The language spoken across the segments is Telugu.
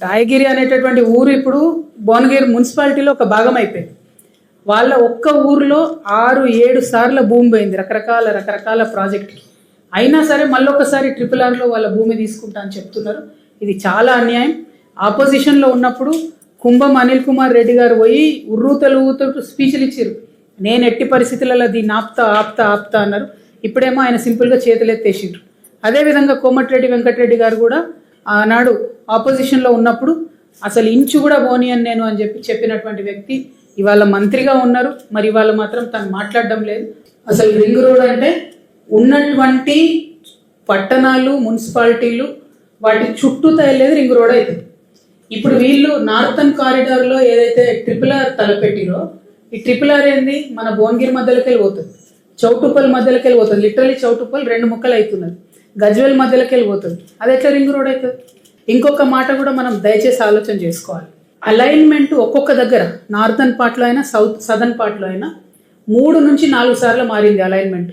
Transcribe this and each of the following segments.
రాయగిరి అనేటటువంటి ఊరు ఇప్పుడు భువనగిరి మున్సిపాలిటీలో ఒక భాగం అయిపోయింది. వాళ్ళ ఒక్క ఊరిలో 6-7 సార్లు భూమి పోయింది రకరకాల ప్రాజెక్టుకి. అయినా సరే మళ్ళొకసారి RRRలో వాళ్ళ భూమి తీసుకుంటా అని చెప్తున్నారు. ఇది చాలా అన్యాయం. ఆపోజిషన్లో ఉన్నప్పుడు కుంభం అనిల్ కుమార్ రెడ్డి గారు పోయి ఉర్రూతలు స్పీచ్లు ఇచ్చారు. నేను ఎట్టి పరిస్థితులలో దీన్ని ఆప్తా అన్నారు. ఇప్పుడేమో ఆయన సింపుల్గా చేతులెత్తేసిండ్రు. అదేవిధంగా కోమటిరెడ్డి వెంకటరెడ్డి గారు కూడా ఆనాడు ఆపోజిషన్లో ఉన్నప్పుడు అసలు ఇంచు కూడా పోనీయని నేను అని చెప్పినటువంటి వ్యక్తి ఇవాళ మంత్రిగా ఉన్నారు. మరి ఇవాళ మాత్రం తను మాట్లాడడం లేదు. అసలు రింగ్ రోడ్ అంటే ఉన్నటువంటి పట్టణాలు మున్సిపాలిటీలు వాటి చుట్టూ తయలేదు రింగ్ రోడ్ అవుతుంది. ఇప్పుడు వీళ్ళు నార్థన్ కారిడార్లో ఏదైతే RRR తలపెట్టిరో ఈ RRR ఏంది మన భువనగిరి మధ్యలోకి వెళ్ళిపోతుంది, చౌటుప్పల్ మధ్యలోకి వెళ్ళిపోతుంది. లిటరలీ చౌటుప్పల్ 2 ముక్కలు అవుతున్నది. గజ్వేల్ మధ్యలోకి వెళ్ళిపోతుంది. అది ఎట్లా రింగ్ రోడ్ అవుతుంది? ఇంకొక మాట కూడా మనం దయచేసి ఆలోచన చేసుకోవాలి. అలైన్మెంట్ ఒక్కొక్క దగ్గర నార్థన్ పార్ట్లో అయినా సదర్న్ పార్ట్లో అయినా 3 నుంచి 4 సార్లు మారింది అలైన్మెంట్.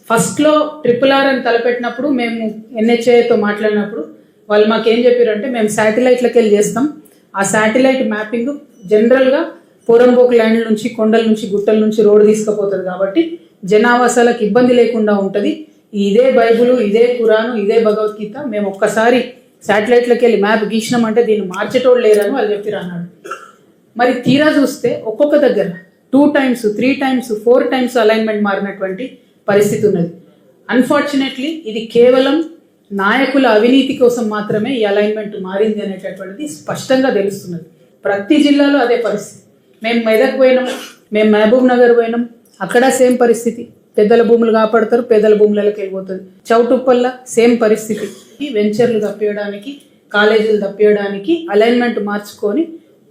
ఫస్ట్లో RRR అని తలపెట్టినప్పుడు మేము NHAతో మాట్లాడినప్పుడు వాళ్ళు మాకేం చెప్పారంటే మేము శాటిలైట్లకి వెళ్ళి చేస్తాం. ఆ శాటిలైట్ మ్యాపింగ్ జనరల్గా పోరంబోక్ ల్యాండ్ నుంచి, కొండల నుంచి, గుట్టల నుంచి రోడ్డు తీసుకుపోతుంది కాబట్టి జనావాసాలకు ఇబ్బంది లేకుండా ఉంటుంది. ఇదే బైబుల్, ఇదే ఖురాను, ఇదే భగవద్గీత మేము ఒక్కసారి శాటిలైట్లకి వెళ్ళి మ్యాప్ గీసినామంటే దీన్ని మార్చేటోడు లేరని వాళ్ళు చెప్పారు అన్నాడు. మరి తీరా చూస్తే ఒక్కొక్క దగ్గర 2 times, 3 times, 4 times అలైన్మెంట్ మారినటువంటి పరిస్థితి ఉన్నది. అన్ఫార్చునేట్లీ ఇది కేవలం నాయకుల అవినీతి కోసం మాత్రమే ఈ అలైన్మెంట్ మారింది అనేటటువంటిది స్పష్టంగా తెలుస్తున్నది. ప్రతి జిల్లాలో అదే పరిస్థితి. మేము మెదక్ పోయినాం, మేము మహబూబ్ నగర్ పోయినాం, అక్కడ సేమ్ పరిస్థితి. పెద్దల భూములు కాపాడతారు, పేదల భూములకి వెళ్ళిపోతుంది. చౌటుప్పల్ల సేమ్ పరిస్థితి. ఈ వెంచర్లు తప్పియడానికి, కాలేజీలు తప్పియడానికి అలైన్మెంట్ మార్చుకొని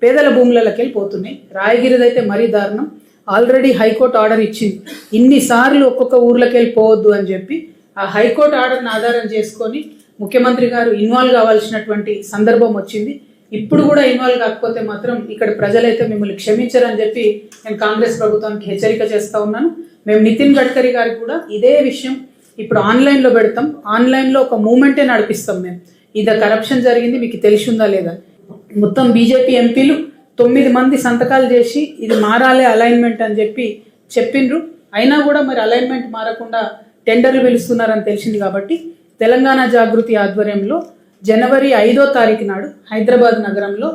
పేదల భూములకి వెళ్ళిపోతున్నాయి. రాయగిరిది అయితే మరీ దారుణం. ఆల్రెడీ హైకోర్టు ఆర్డర్ ఇచ్చింది ఇన్నిసార్లు ఒక్కొక్క ఊర్లోకి వెళ్ళిపోవద్దు అని చెప్పి. ఆ హైకోర్టు ఆర్డర్ని ఆధారం చేసుకొని ముఖ్యమంత్రి గారు ఇన్వాల్వ్ కావాల్సినటువంటి సందర్భం వచ్చింది. ఇప్పుడు కూడా ఇన్వాల్వ్ కాకపోతే మాత్రం ఇక్కడ ప్రజలైతే మిమ్మల్ని క్షమించరని చెప్పి నేను కాంగ్రెస్ ప్రభుత్వానికి హెచ్చరిక చేస్తూ ఉన్నాను. మేము నితిన్ గడ్కరీ గారికి కూడా ఇదే విషయం ఇప్పుడు ఆన్లైన్లో పెడతాం. ఆన్లైన్లో ఒక మూమెంటే నడిపిస్తాం. మేము ఇది కరప్షన్ జరిగింది మీకు తెలిసి ఉందా లేదా, మొత్తం బీజేపీ ఎంపీలు 9 మంది సంతకాలు చేసి ఇది మారాలి అలైన్మెంట్ అని చెప్పి చెప్పిండ్రు. అయినా కూడా మరి అలైన్మెంట్ మారకుండా టెండర్లు పిలుస్తున్నారని తెలిసింది. కాబట్టి తెలంగాణ జాగృతి ఆధ్వర్యంలో జనవరి 5వ తారీఖు నాడు హైదరాబాద్ నగరంలో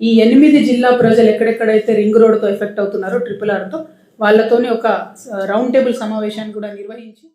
ఈ 8 జిల్లా ప్రజలు ఎక్కడెక్కడైతే రింగ్ రోడ్తో ఎఫెక్ట్ అవుతున్నారో RRRతో వాళ్ళతోని ఒక రౌండ్ టేబుల్ సమావేశాన్ని కూడా నిర్వహించి